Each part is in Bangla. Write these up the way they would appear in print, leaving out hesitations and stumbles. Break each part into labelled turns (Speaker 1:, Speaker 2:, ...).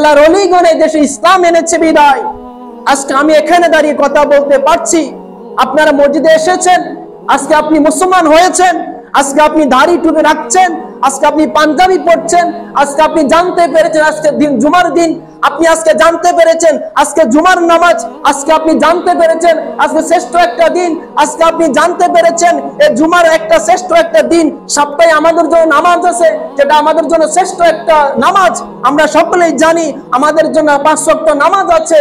Speaker 1: আল্লাহর ওলিগণ এই দেশে ইসলাম এনেছে বিদায় আজকে আমি এখানে দাঁড়িয়ে কথা বলতে পারছি। আপনারা মসজিদে এসেছেন, আজকে আপনি মুসলমান হয়েছেন, আজকে আপনি দাড়ি টুপি রাখছেন, আজকে আপনি পাঞ্জাবি পড়ছেন, আজকে আপনি জানতে পেরেছেন আজকে দিন জুমার দিন, আপনি আজকে জানতে পেরেছেন আজকে জুমার নামাজ, আজকে আপনি জানতে পেরেছেন আজকে শ্রেষ্ঠ একটা দিন, আজকে আপনি জানতে পেরেছেন এই জুমার একটা শ্রেষ্ঠ একটা দিন। সপ্তাহে আমাদের জন্য নামাজ আছে, যেটা আমাদের জন্য শ্রেষ্ঠ একটা নামাজ। আমরা সকলেই জানি আমাদের জন্য 5 ওয়াক্ত নামাজ আছে,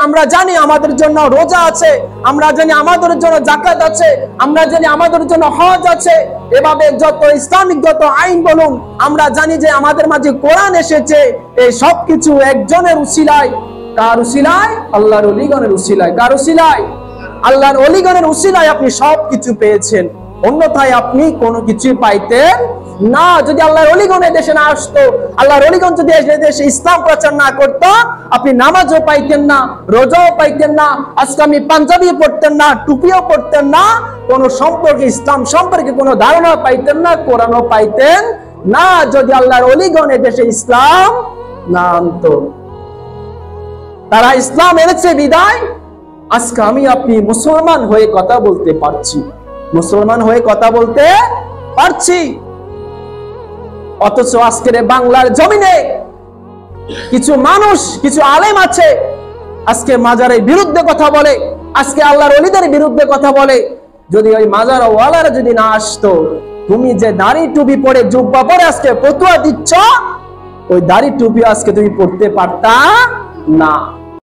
Speaker 1: আমরা জানি আমাদের জন্য রোজা আছে, আমরা জানি আমাদের জন্য যাকাত আছে, আমরা জানি আমাদের জন্য হজ আছে। এভাবে যত ইসলামিক যত আইন বলুন, আমরা জানি যে আমাদের মাঝে কোরআন এসেছে। এই সবকিছু একজনের উসিলায়। কার উসিলায়? আল্লাহর ওলিগণের উসিলায়। কার উসিলায়? আল্লাহর ওলিগণের উসিলায় আপনি সবকিছু পেয়েছেন, অন্যথায় আপনি কোনো কিছু পাইতেন না। যদি আল্লাহর ওলিগণ এই দেশে না আসতো, আল্লাহর ওলিগণ যদি এই দেশে ইসলাম প্রচার না করতো, আপনি নামাজও পাইতেন না, রোজাও পাইতেন না, আজকে আপনি পাঞ্জাবি পড়তেন না, টুপিও পড়তেন না, কোন সম্পর্কে ইসলাম সম্পর্কে কোনো ধারণা পাইতেন না, কোরআনও পাইতেন না, যদি আল্লাহর ওলিগণ এই দেশে ইসলাম না আনতো। তারা ইসলাম এনেছে বিদায় আজকে আমি আপনি মুসলমান হয়ে কথা বলতে পারছি, মুসলমান হয়ে কথা বলতে পারছি। অথচ আজকের বাংলার জমিনে কিছু মানুষ, কিছু আলেম আছে আজকে মাজারের বিরুদ্ধে কথা বলে, আজকে আল্লাহর ওলিদের বিরুদ্ধে কথা বলে। যদি ওই মাজার ওয়ালারা যদি না আসতো, তুমি যে দাড়ি টুপি পরে জুব্বা পরে আজকে ফতোয়া দিচ্ছ, ওই দাড়ি টুপি আজকে তুমি পড়তে পারতা না।